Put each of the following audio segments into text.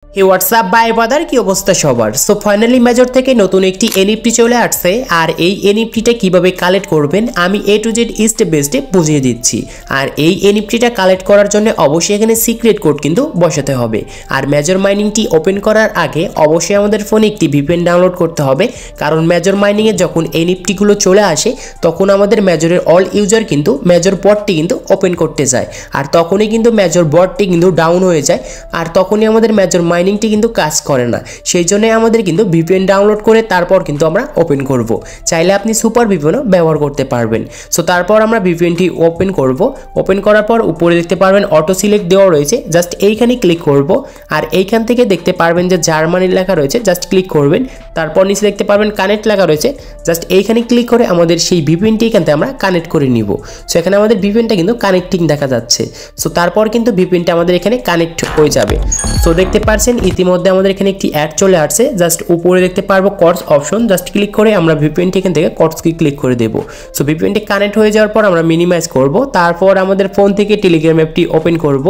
Hey WhatsApp by বাদার কি অবস্থা সবার। সো ফাইনালি মেজর থেকে নতুন একটি এনএফটি চলে আসছে, আর এই এনএফটিটা কিভাবে কালেক্ট করবেন আমি A to Z step by step বুঝিয়ে দিচ্ছি। আর এই এনএফটিটা কালেক্ট করার জন্য অবশ্যই এখানে সিক্রেট কোড কিন্তু বসাতে হবে। আর মেজর মাইনিংটি ওপেন করার আগে অবশ্যই আমাদের ফোনে একটি ভিপিএন ডাউনলোড করতে হবে, কারণ মেজর মাইনিংয়ে যখন এনএফটিগুলো চলে আসে তখন আমাদের মেজরের অল ইউজার কিন্তু মেজর বটটি কিন্তু ওপেন করতে যায়, আর তখনই কিন্তু মেজর বটটি কিন্তু ডাউন হয়ে যায়, আর তখনই আমাদের মেজর মাইনিংটি কিন্তু কাজ করে না। সেই জন্য আমাদের কিন্তু ভিপিএন ডাউনলোড করে তারপর কিন্তু আমরা ওপেন করব। চাইলে আপনি সুপার ভিপিএনও ব্যবহার করতে পারবেন। সো তারপর আমরা ভিপিএনটি ওপেন করব। ওপেন করার পর উপরে দেখতে পারবেন অটো সিলেক্ট দেওয়া রয়েছে, জাস্ট এইখানে ক্লিক করব। আর এইখান থেকে দেখতে পারবেন যে জার্মানি লেখা রয়েছে, জাস্ট ক্লিক করবেন। তারপর নিচে দেখতে পারবেন কানেক্ট লেখা রয়েছে, জাস্ট এইখানে ক্লিক করে আমাদের সেই ভিপিএনটি এখান থেকে আমরা কানেক্ট করে নিব। সো এখানে আমাদের ভিপিএনটা কিন্তু কানেক্টিং দেখা যাচ্ছে। সো তারপর কিন্তু ভিপিএনটা আমাদের এখানে কানেক্ট হয়ে যাবে। সো দেখতে পাচ্ছেন ইতিমধ্যে আমাদের এখানে একটি অ্যাড চলে আসছে, জাস্ট উপরে দেখতে পারবো কর্ডস অপশন, জাস্ট ক্লিক করে আমরা ভিপিএনটি এখান থেকে কর্ডসকে ক্লিক করে দেব। সো ভিপিএনটি কানেক্ট হয়ে যাওয়ার পর আমরা মিনিমাইজ করব। তারপর আমাদের ফোন থেকে টেলিগ্রাম অ্যাপটি ওপেন করব,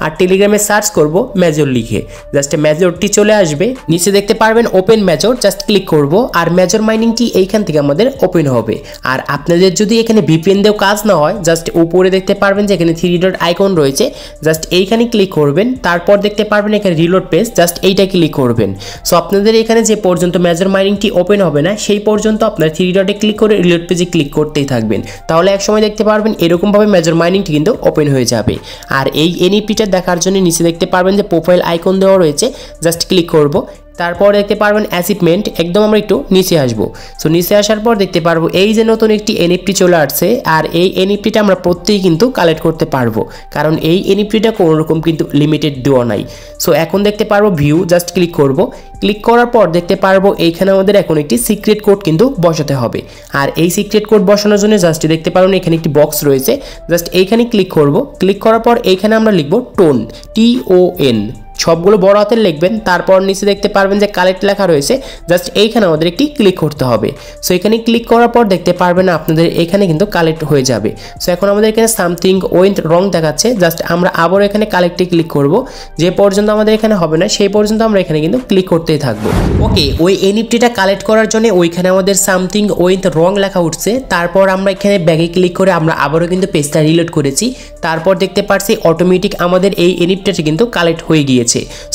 আর টেলিগ্রামে সার্চ করব মেজর লিখে, জাস্ট মেজরটি চলে আসবে। নিচে দেখতে পারবেন ওপেন মেজর, জাস্ট ক্লিক করব। আর মেজর মাইনিংটি এইখান থেকে আমাদের ওপেন হবে। আর আপনাদের যদি এখানে ভিপিএন দিয়েও কাজ না হয়, জাস্ট উপরে দেখতে পারবেন যে এখানে 3 ডট আইকন রয়েছে, জাস্ট এইখানে ক্লিক করবেন। তারপর দেখতে পারবেন এখানে রিলোড পেজ, জাস্ট এইটা ক্লিক করবেন। সো আপনাদের এখানে যে পর্যন্ত মেজর মাইনিংটি ওপেন হবে না সেই পর্যন্ত আপনার 3 ডটে ক্লিক করে রিলোড পেজে ক্লিক করতেই থাকবেন, তাহলে একসময় দেখতে পারবেন এরকমভাবে মেজর মাইনিংটি কিন্তু ওপেন হয়ে যাবে। আর এই এনএফটিটা দেখার জন্য নিচে দেখতে পারবেন যে প্রোফাইল আইকন দেওয়া রয়েছে, জাস্ট ক্লিক করব। তারপর দেখতে পারবেন অ্যাচিভমেন্ট, একদম আমরা একটু নিচে আসবো। সো নিচে আসার পর দেখতে পারবো এই যে নতুন একটি এনএফটি চলে আসছে, আর এই এনএফটিটা আমরা প্রত্যেকেই কিন্তু কালেক্ট করতে পারবো, কারণ এই এনএফটিটা কোনো রকম কিন্তু লিমিটেড দেওয়া নাই। সো এখন দেখতে পারবো ভিউ, জাস্ট ক্লিক করব। ক্লিক করার পর দেখতে পারবো এইখানে আমাদের এখন একটি সিক্রেট কোড কিন্তু বসাতে হবে। আর এই সিক্রেট কোড বসানোর জন্য জাস্ট দেখতে পারবেন এখানে একটি বক্স রয়েছে, জাস্ট এইখানে ক্লিক করব। ক্লিক করার পর এইখানে আমরা লিখবো টোন, TON, সবগুলো বড় হাতের লিখবেন। তারপর নিচে দেখতে পারবেন যে কালেক্ট লেখা রয়েছে, জাস্ট এইখানে আমাদের একটি ক্লিক করতে হবে। সো এখানে ক্লিক করার পর দেখতে পারবেন আপনাদের এখানে কিন্তু কালেক্ট হয়ে যাবে। সো এখন আমাদের এখানে সামথিং ওয়েন্ট রং দেখাচ্ছে, জাস্ট আমরা আবার এখানে কালেক্টে ক্লিক করব। যে পর্যন্ত আমাদের এখানে হবে না সেই পর্যন্ত আমরা এখানে কিন্তু ক্লিক করতেই থাকবো। ওকে, ওই এনএফটিটা কালেক্ট করার জন্য ওইখানে আমাদের সামথিং ওয়েন্ট রং লেখা উঠছে। তারপর আমরা এখানে ব্যাগে ক্লিক করে আমরা আবারও কিন্তু পেজটা রিলোড করেছি। তারপর দেখতে পাচ্ছি অটোমেটিক আমাদের এই এনএফটিটা কিন্তু কালেক্ট হয়ে গিয়েছে।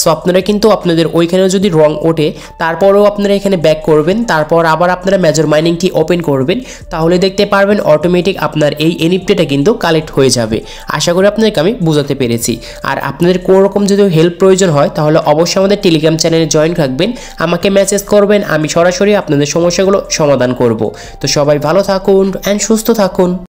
সো আপনারা কিন্তু আপনাদের ওইখানেও যদি রং ওঠে তারপরেও আপনারা এখানে ব্যাক করবেন, তারপর আবার আপনারা মেজর মাইনিংটি ওপেন করবেন, তাহলে দেখতে পারবেন অটোমেটিক আপনার এই এনএফটিটা কিন্তু কালেক্ট হয়ে যাবে। আশা করি আপনাদেরকে আমি বোঝাতে পেরেছি। আর আপনাদের কোনো রকম যদি হেল্প প্রয়োজন হয় তাহলে অবশ্যই আমাদের টেলিগ্রাম চ্যানেলে জয়েন রাখবেন, আমাকে মেসেজ করবেন, আমি সরাসরি আপনাদের সমস্যাগুলো সমাধান করব। তো সবাই ভালো থাকুন অ্যান্ড সুস্থ থাকুন।